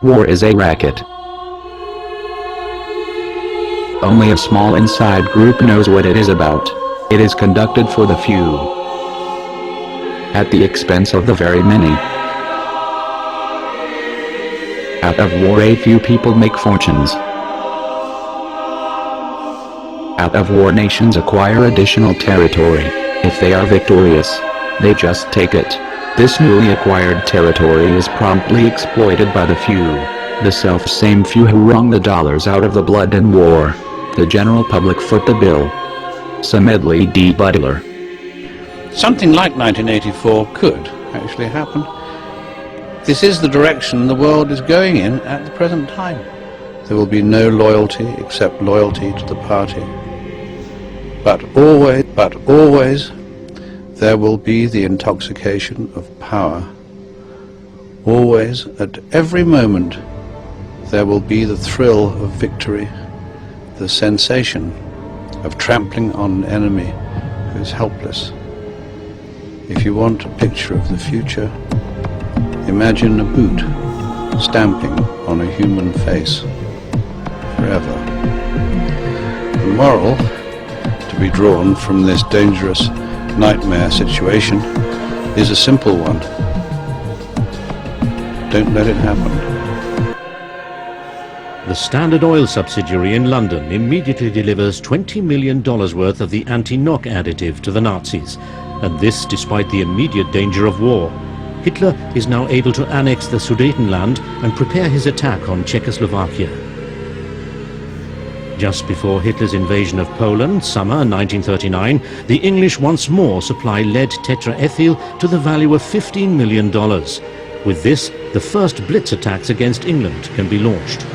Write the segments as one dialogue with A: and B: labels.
A: War is a racket. Only a small inside group knows what it is about. It is conducted for the few, at the expense of the very many. Out of war a few people make fortunes. Out of war nations acquire additional territory. If they are victorious, they just take it. This newly acquired territory is promptly exploited by the few, the self-same few who wrung the dollars out of the blood and war. The general public foot the bill. Smedley D. Butler.
B: Something like 1984 could actually happen. This is the direction the world is going in at the present time. There will be no loyalty except loyalty to the party. But always, there will be the intoxication of power. Always, at every moment, there will be the thrill of victory, the sensation of trampling on an enemy who is helpless. If you want a picture of the future, imagine a boot stamping on a human face forever. The moral to be drawn from this dangerous nightmare situation is a simple one. Don't let it happen.
C: The Standard Oil subsidiary in London immediately delivers $20 million worth of the anti-knock additive to the Nazis, and this despite the immediate danger of war. Hitler is now able to annex the Sudetenland and prepare his attack on Czechoslovakia. Just before Hitler's invasion of Poland, summer 1939, the English once more supply lead tetraethyl to the value of $15 million. With this, the first Blitz attacks against England can be launched.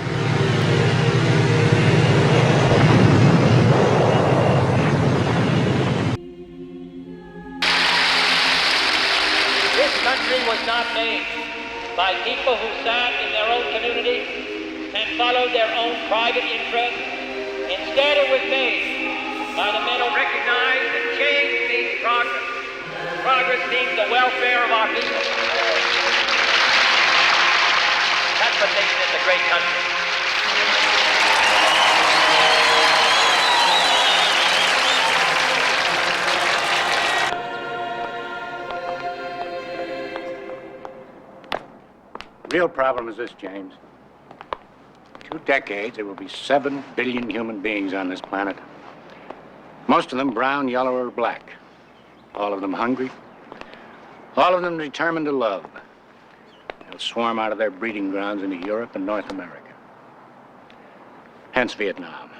D: This country was not made by people who sat in their own communities and followed their own private interests. Instead, it was made by the men who recognized that change means progress. Progress means the welfare of our people. That's what makes this a great country.
E: The real problem is this, James. 2 decades, there will be 7 billion human beings on this planet. Most of them brown, yellow, or black. All of them hungry. All of them determined to love. They'll swarm out of their breeding grounds into Europe and North America. Hence Vietnam.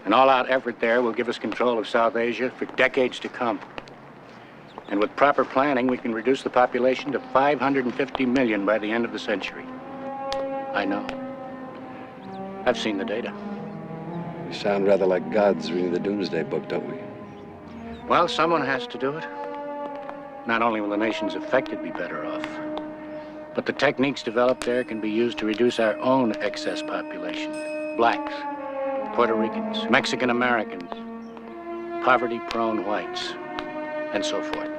E: An all-out effort there will give us control of South Asia for decades to come. And with proper planning, we can reduce the population to 550 million by the end of the century. I know. I've seen the data.
F: We sound rather like gods reading the Doomsday Book, don't we?
E: Well, someone has to do it. Not only will the nations affected be better off, but the techniques developed there can be used to reduce our own excess population. Blacks, Puerto Ricans, Mexican Americans, poverty-prone whites, and so forth.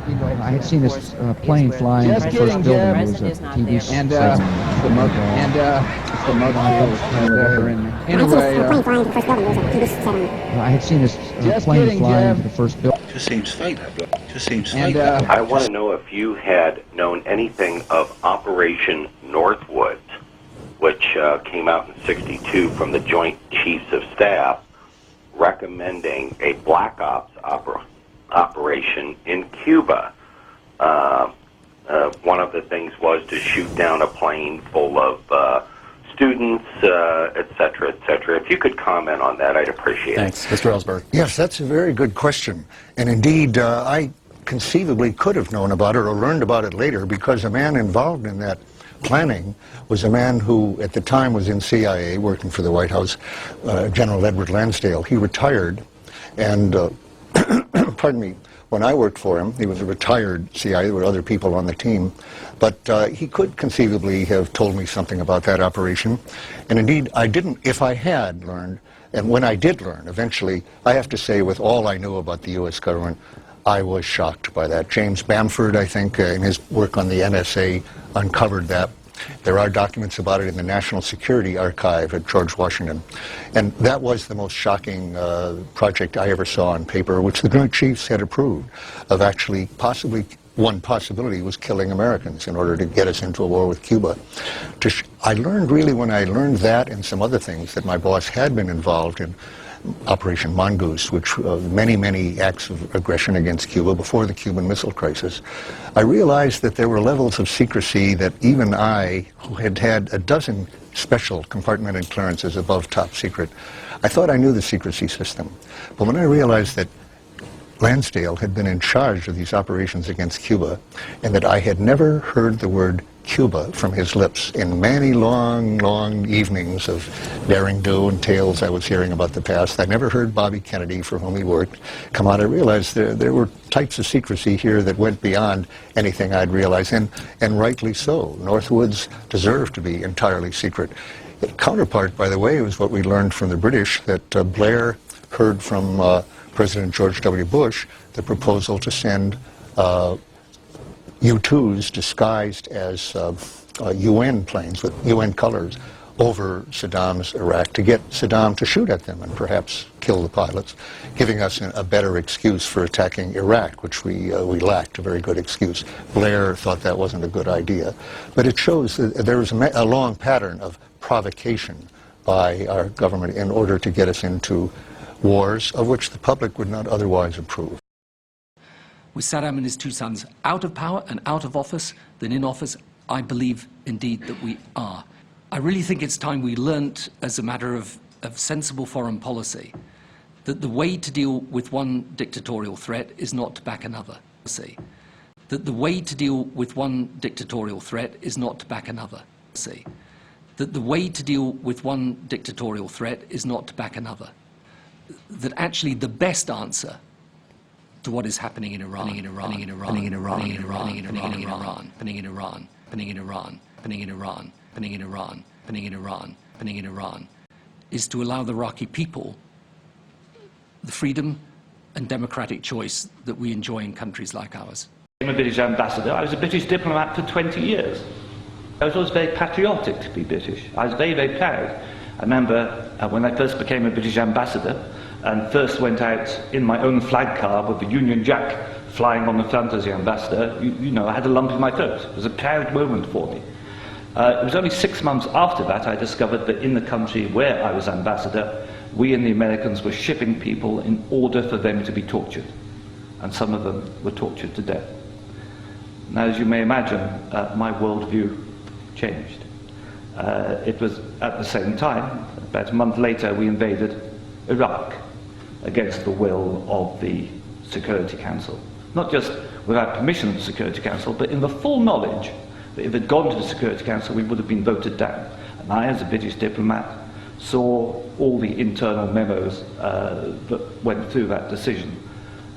G: I had seen this plane flying in the first building. It was a TV
H: and the mug
G: I had seen this plane flying into the first building.
B: Just seems fate. Just seems fate.
I: I want to know if you had known anything of Operation Northwood, which came out in '62 from the Joint Chiefs of Staff, recommending a Black Ops operation in Cuba. One of the things was to shoot down a plane full of students, et cetera, et cetera. If you could comment on that, I'd appreciate it.
J: Thanks. Mr. Ellsberg.
K: Yes, that's a very good question. And indeed, I conceivably could have known about it or learned about it later, because a man involved in that planning was a man who at the time was in CIA working for the White House, General Edward Lansdale. He retired, and pardon me, when I worked for him, he was a retired CIA. There were other people on the team, but he could conceivably have told me something about that operation. And indeed, I didn't. If I had learned, and when I did learn, eventually, I have to say, with all I knew about the U.S. government, I was shocked by that. James Bamford, I think, in his work on the NSA, uncovered that. There are documents about it in the National Security Archive at George Washington. And that was the most shocking project I ever saw on paper, which the Joint Chiefs had approved, of actually possibly, one possibility was killing Americans in order to get us into a war with Cuba. I learned really when I learned that and some other things that my boss had been involved in Operation Mongoose, which many acts of aggression against Cuba before the Cuban Missile Crisis. I realized that there were levels of secrecy that even I, who had had a dozen special compartmented clearances above top secret, I thought I knew the secrecy system. But when I realized that Lansdale had been in charge of these operations against Cuba, and that I had never heard the word Cuba from his lips in many long evenings of daring do and tales I was hearing about the past. I never heard Bobby Kennedy, for whom he worked, come out. I realized there were types of secrecy here that went beyond anything I'd realized, and rightly so. Northwoods deserved to be entirely secret. Counterpart, by the way, was what we learned from the British, that Blair heard from President George W. Bush the proposal to send U-2s disguised as UN planes with UN colors over Saddam's Iraq to get Saddam to shoot at them and perhaps kill the pilots, giving us a better excuse for attacking Iraq, which we lacked a very good excuse. Blair thought that wasn't a good idea. But it shows that there was a long pattern of provocation by our government in order to get us into wars of which the public would not otherwise approve.
H: With Saddam and his two sons out of power and out of office than in office, I believe indeed that we are. I really think it's time we learnt, as a matter of sensible foreign policy, that the way to deal with one dictatorial threat is not to back another. That the way to deal with one dictatorial threat is not to back another. That the way to deal with one dictatorial threat is not to back another. That actually the best answer to what is happening in Iran, happening in Iran, happening in Iran, happening in Iran, happening in Iran, happening in Iran, happening in Iran, happening in Iran, happening in Iran, happening in Iran, happening in Iran, is to allow the Iraqi people the freedom and democratic choice that we enjoy in countries like ours.
J: I'm a British ambassador. I was a British diplomat for 20 years. I was always very patriotic to be British. I was very proud. I remember when I first became a British ambassador and first went out in my own flag car with the Union Jack flying on the front as the ambassador, you know, I had a lump in my throat. It was a proud moment for me. It was only 6 months after that I discovered that in the country where I was ambassador, we and the Americans were shipping people in order for them to be tortured. And some of them were tortured to death. Now, as you may imagine, my worldview changed. It was at the same time, about a month later, we invaded Iraq against the will of the Security Council. Not just without permission of the Security Council, but in the full knowledge that if it had gone to the Security Council, we would have been voted down. And I, as a British diplomat, saw all the internal memos that went through that decision.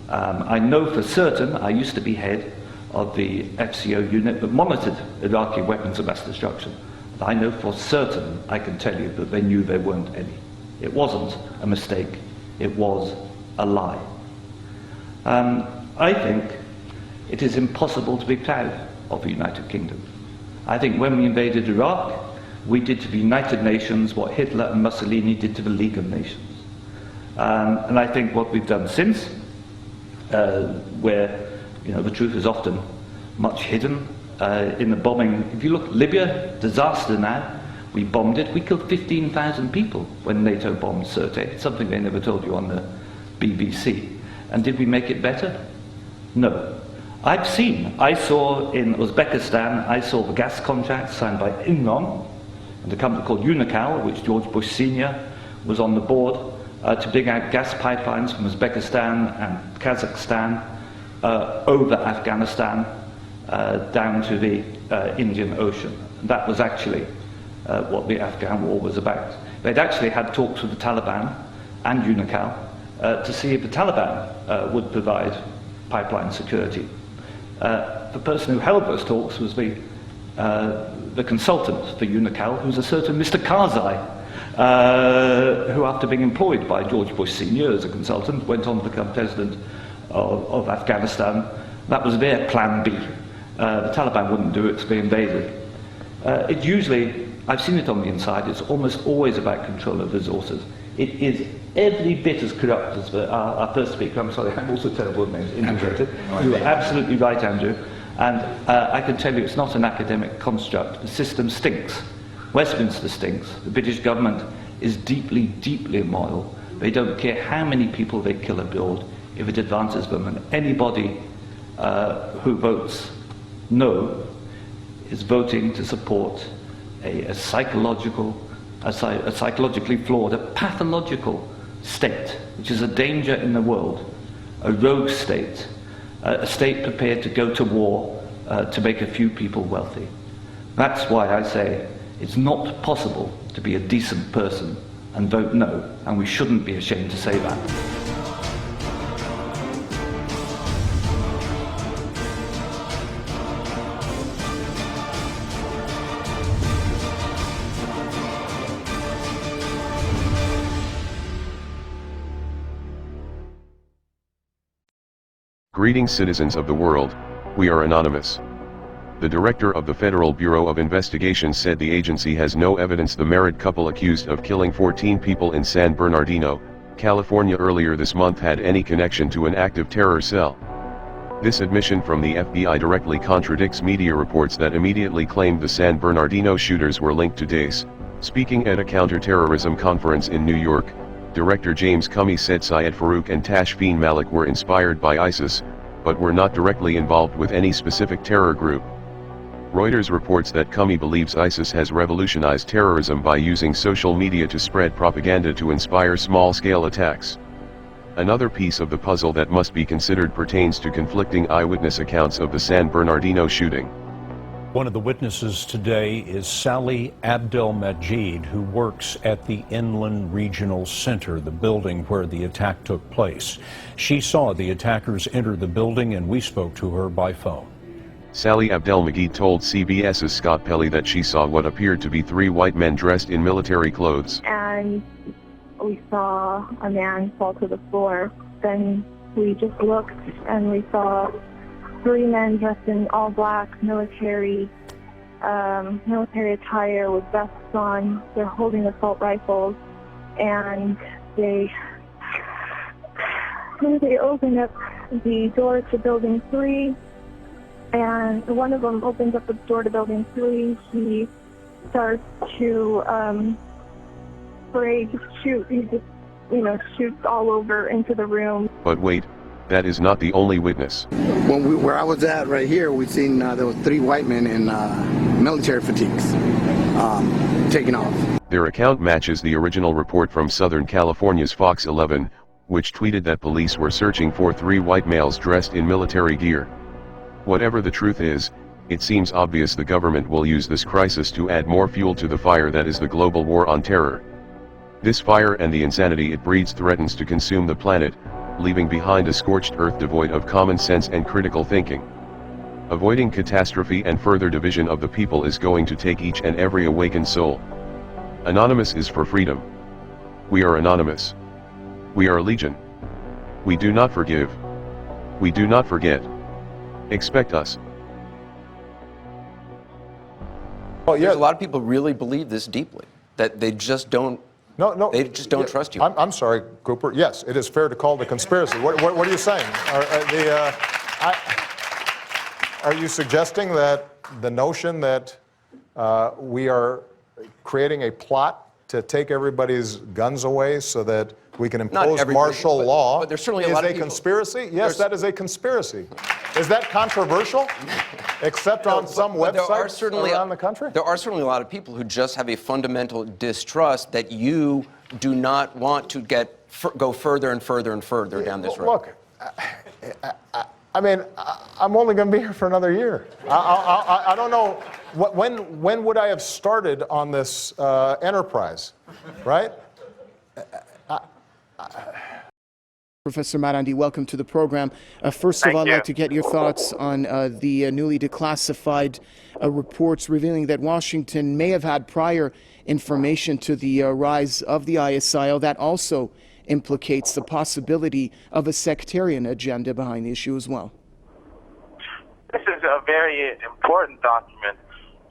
J: I know for certain, I used to be head of the FCO unit that monitored Iraqi weapons of mass destruction. I know for certain, I can tell you, that they knew there weren't any. It wasn't a mistake, it was a lie. I think it is impossible to be proud of the United Kingdom. I think when we invaded Iraq, we did to the United Nations what Hitler and Mussolini did to the League of Nations. And I think what we've done since, where the truth is often much hidden, in the bombing. If you look at Libya, disaster now, we bombed it. We killed 15,000 people when NATO bombed Sirte, something they never told you on the BBC. And did we make it better? No. I saw in Uzbekistan, I saw the gas contract signed by Enron and a company called Unocal, which George Bush Sr. was on the board, to dig out gas pipelines from Uzbekistan and Kazakhstan over Afghanistan down to the Indian Ocean. And that was actually what the Afghan war was about. They'd actually had talks with the Taliban and Unocal to see if the Taliban would provide pipeline security. The person who held those talks was the consultant for Unocal, who's a certain Mr. Karzai, who, after being employed by George Bush Sr. as a consultant, went on to become president of Afghanistan. That was their plan B. The Taliban wouldn't do it, so they invaded. It usually, I've seen it on the inside, it's almost always about control of resources. It is every bit as corrupt as our first speaker. I'm sorry, I'm also terrible with names. Integrated. You are absolutely right, Andrew. And I can tell you it's not an academic construct. The system stinks. Westminster stinks. The British government is deeply, deeply immoral. They don't care how many people they kill abroad if it advances them. And anybody who votes no is voting to support a psychologically flawed, a pathological state, which is a danger in the world, a rogue state, a state prepared to go to war to make a few people wealthy. That's why I say it's not possible to be a decent person and vote no, and we shouldn't be ashamed to say that.
L: Greetings, citizens of the world, we are anonymous. The director of the Federal Bureau of Investigation said the agency has no evidence the married couple accused of killing 14 people in San Bernardino, California earlier this month had any connection to an active terror cell. This admission from the FBI directly contradicts media reports that immediately claimed the San Bernardino shooters were linked to Daesh. Speaking at a counterterrorism conference in New York, Director James Comey said Syed Farook and Tashfeen Malik were inspired by ISIS, but were not directly involved with any specific terror group. Reuters reports that Comey believes ISIS has revolutionized terrorism by using social media to spread propaganda to inspire small-scale attacks. Another piece of the puzzle that must be considered pertains to conflicting eyewitness accounts of the San Bernardino shooting.
M: One of the witnesses today is Sally Abdelmajid, who works at the Inland Regional Center, the building where the attack took place. She saw the attackers enter the building, and we spoke to her by phone.
L: Sally Abdelmajid told CBS's Scott Pelley that she saw what appeared to be 3 white men dressed in military clothes.
N: And we saw a man fall to the floor. Then we just looked and we saw 3 men dressed in all black military attire with vests on. They're holding assault rifles, and they opened up the door to building 3, and one of them opens up the door to building 3. He starts to shoot. He just, shoots all over into the room.
L: But wait, that is not the only witness.
O: Where I was at right here, we seen there was 3 white men in military fatigues taking off.
L: Their account matches the original report from Southern California's Fox 11, which tweeted that police were searching for 3 white males dressed in military gear. Whatever the truth is, it seems obvious the government will use this crisis to add more fuel to the fire that is the global war on terror. This fire and the insanity it breeds threatens to consume the planet, leaving behind a scorched earth devoid of common sense and critical thinking. Avoiding catastrophe and further division of the people is going to take each and every awakened soul. Anonymous is for freedom. We are anonymous. We are legion. We do not forgive. We do not forget. Expect us.
P: Well, yeah, a lot of people really believe this deeply, that they just don't.
Q: No,
P: they just don't trust you.
Q: I'm sorry, Cooper. Yes, it is fair to call it a conspiracy. What are you saying? Are you suggesting that the notion that we are creating a plot to take everybody's guns away so that we can impose martial law
P: but there's certainly
Q: is
P: a lot of
Q: a
P: people.
Q: Conspiracy? Yes, that is a conspiracy. Is that controversial? Except on some websites around the country?
P: There are certainly a lot of people who just have a fundamental distrust that you do not want to go further and further and further down this road.
Q: Look, I mean, I'm only going to be here for another year. I don't know, when would I have started on this enterprise, right?
R: Professor Marandi, welcome to the program. First of all, I'd like to get your thoughts on the newly declassified reports revealing that Washington may have had prior information to the rise of the ISIL that also implicates the possibility of a sectarian agenda behind the issue as well.
S: This is a very important document,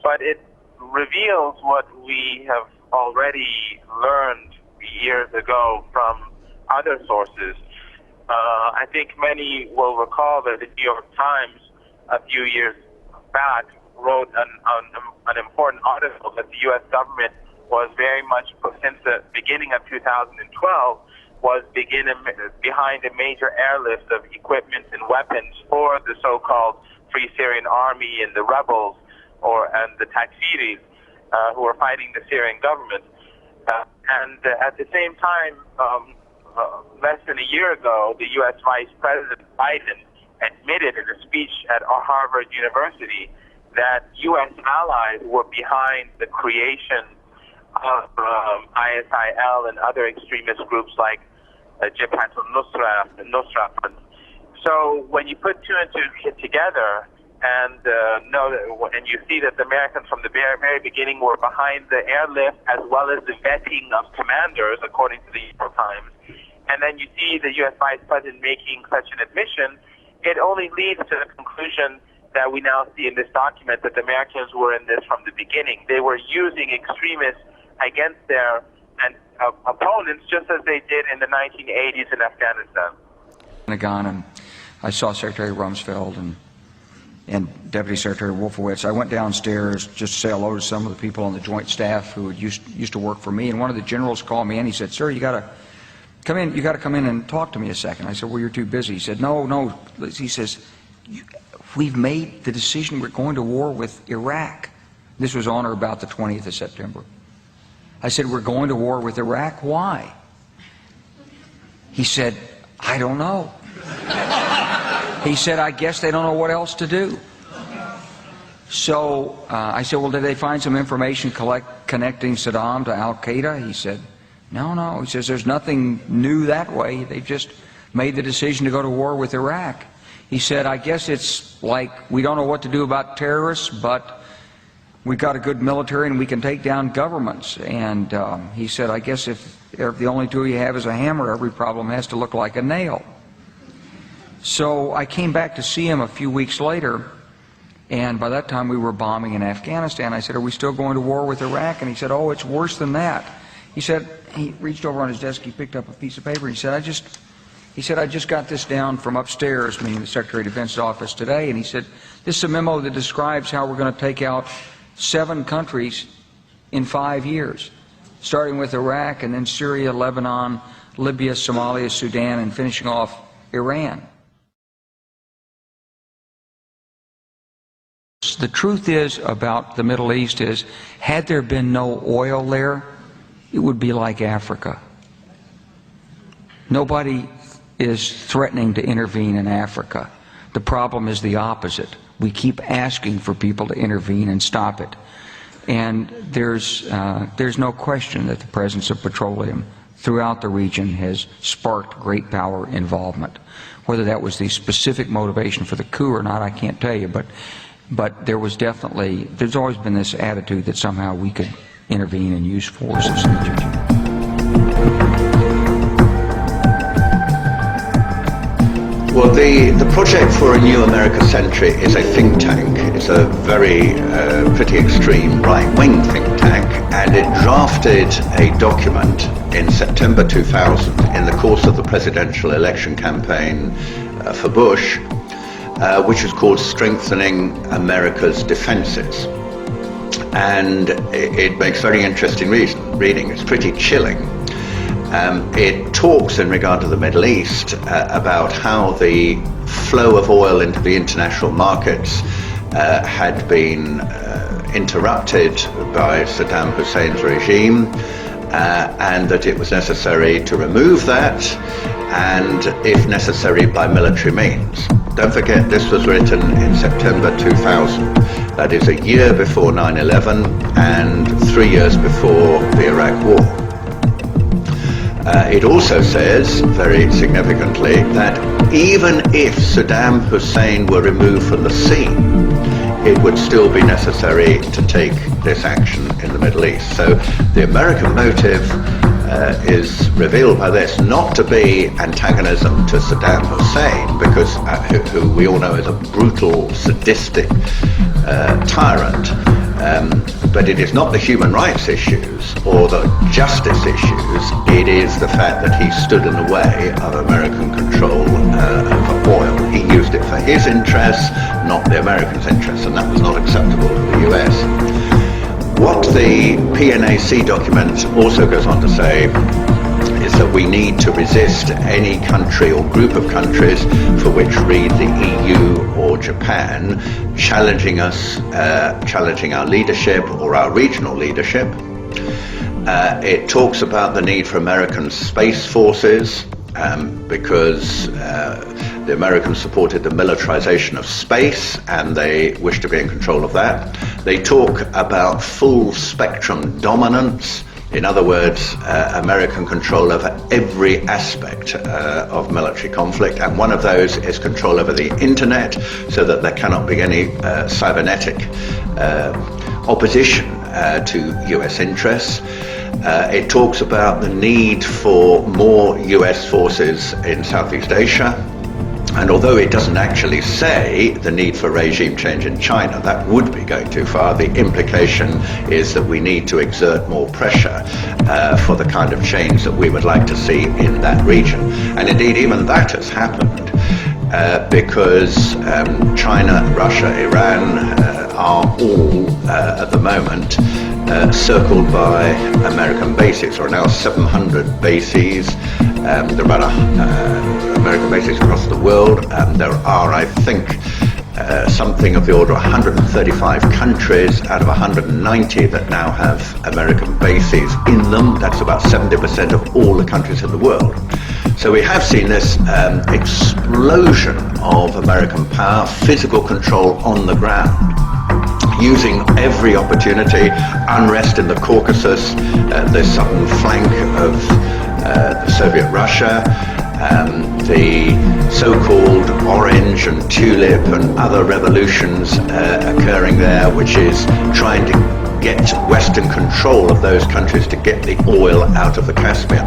S: but it reveals what we have already learned years ago from other sources. I think many will recall that the New York Times a few years back wrote an important article that the U.S. government was very much, since the beginning of 2012, was behind a major airlift of equipment and weapons for the so-called Free Syrian Army and the rebels, and the Takfiris, who are fighting the Syrian government. And at the same time, less than a year ago, the U.S. Vice President Biden admitted in a speech at Harvard University that U.S. allies were behind the creation of ISIL and other extremist groups like Jabhat al-Nusra and Nusra. So when you put two and two together, and you see that the Americans from the very beginning were behind the airlift as well as the vetting of commanders, according to the New York Times, and then you see the U.S. Vice President making such an admission, it only leads to the conclusion that we now see in this document that the Americans were in this from the beginning. They were using extremists against their opponents, just as they did in the 1980s in Afghanistan.
T: And I saw Secretary Rumsfeld and Deputy Secretary Wolfowitz. I went downstairs just to say hello to some of the people on the Joint Staff who used to work for me, and one of the generals called me and he said, "Sir, you got to come in. You got to come in and talk to me a second." I said, "Well, you're too busy." He said, "No." He says, "We've made the decision. We're going to war with Iraq." This was on or about the 20th of September. I said, "We're going to war with Iraq. Why?" He said, "I don't know." He said, "I guess they don't know what else to do." So I said, "Well, did they find some information connecting Saddam to Al-Qaeda?" He said, No. He says, "There's nothing new that way. They just made the decision to go to war with Iraq." He said, "I guess it's like we don't know what to do about terrorists, but we've got a good military and we can take down governments." And he said, "I guess if the only tool you have is a hammer, every problem has to look like a nail." So I came back to see him a few weeks later, and by that time we were bombing in Afghanistan. I said, "Are we still going to war with Iraq?" And he said, "Oh, it's worse than that." He said, he reached over on his desk, he picked up a piece of paper, he said, I just got this down from upstairs," meaning the Secretary of Defense's office today, and he said, "This is a memo that describes how we're going to take out 7 countries in 5 years, starting with Iraq and then Syria, Lebanon, Libya, Somalia, Sudan, and finishing off Iran." The truth is about the Middle East is, had there been no oil there, it would be like Africa. Nobody is threatening to intervene in Africa. The problem is the opposite. We keep asking for people to intervene and stop it. And there's no question that the presence of petroleum throughout the region has sparked great power involvement. Whether that was the specific motivation for the coup or not, I can't tell you, but there's always been this attitude that somehow we could intervene and use forces.
B: Well, the Project for a New America Century is a think tank. It's a very pretty extreme right-wing think tank, and it drafted a document in September 2000 in the course of the presidential election campaign for Bush, which is called Strengthening America's Defenses. And it makes very interesting reading. It's pretty chilling. It talks in regard to the Middle East about how the flow of oil into the international markets had been interrupted by Saddam Hussein's regime, and that it was necessary to remove that, and if necessary by military means. Don't forget, this was written in September 2000. That is a year before 9/11 and 3 years before the Iraq War. It also says, very significantly, that even if Saddam Hussein were removed from the scene, it would still be necessary to take this action in the Middle East. So the American motive is revealed by this not to be antagonism to Saddam Hussein, because who we all know is a brutal, sadistic tyrant. But it is not the human rights issues or the justice issues. It is the fact that he stood in the way of American control of oil. He used it for his interests, not the Americans' interests, and that was not acceptable to the US. What the PNAC document also goes on to say is that we need to resist any country or group of countries, for which read the EU or Japan, challenging us, challenging our leadership or our regional leadership. It talks about the need for American space forces, because the Americans supported the militarization of space and they wish to be in control of that. They talk about full spectrum dominance. In other words, American control over every aspect of military conflict, and one of those is control over the internet, so that there cannot be any cybernetic opposition to US interests. It talks about the need for more US forces in Southeast Asia. And although it doesn't actually say the need for regime change in China, that would be going too far. The implication is that we need to exert more pressure for the kind of change that we would like to see in that region. And indeed, even that has happened because China, Russia, Iran are all at the moment circled by American bases. There are now 700 bases. There are about American bases across the world. There are, I think, something of the order of 135 countries out of 190 that now have American bases in them. That's about 70% of all the countries in the world. So we have seen this explosion of American power, physical control on the ground, using every opportunity. Unrest in the Caucasus, the southern flank of the Soviet Russia, the so-called Orange and Tulip and other revolutions occurring there, which is trying to get Western control of those countries to get the oil out of the Caspian.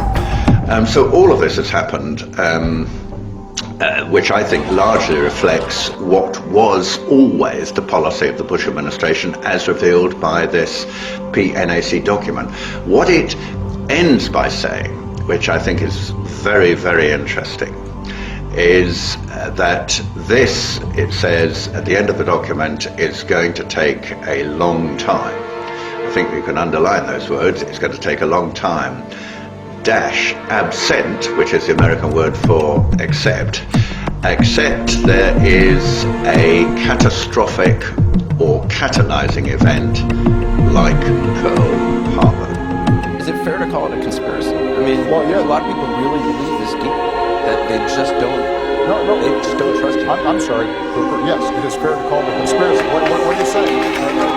B: So all of this has happened, which I think largely reflects what was always the policy of the Bush administration as revealed by this PNAC document. What it ends by saying, which I think is very, very interesting, is that this, it says at the end of the document, is going to take a long time. I think you can underline those words. It's going to take a long time. Dash absent, which is the American word for except there is a catastrophic or catalyzing event like Pearl Harbor.
P: Is it fair to call it a conspiracy? I mean, well, yeah, a lot of people really believe this deep, that they just don't. They just don't trust you.
Q: I'm sorry. Yes, it is fair to call it a conspiracy. What are you saying?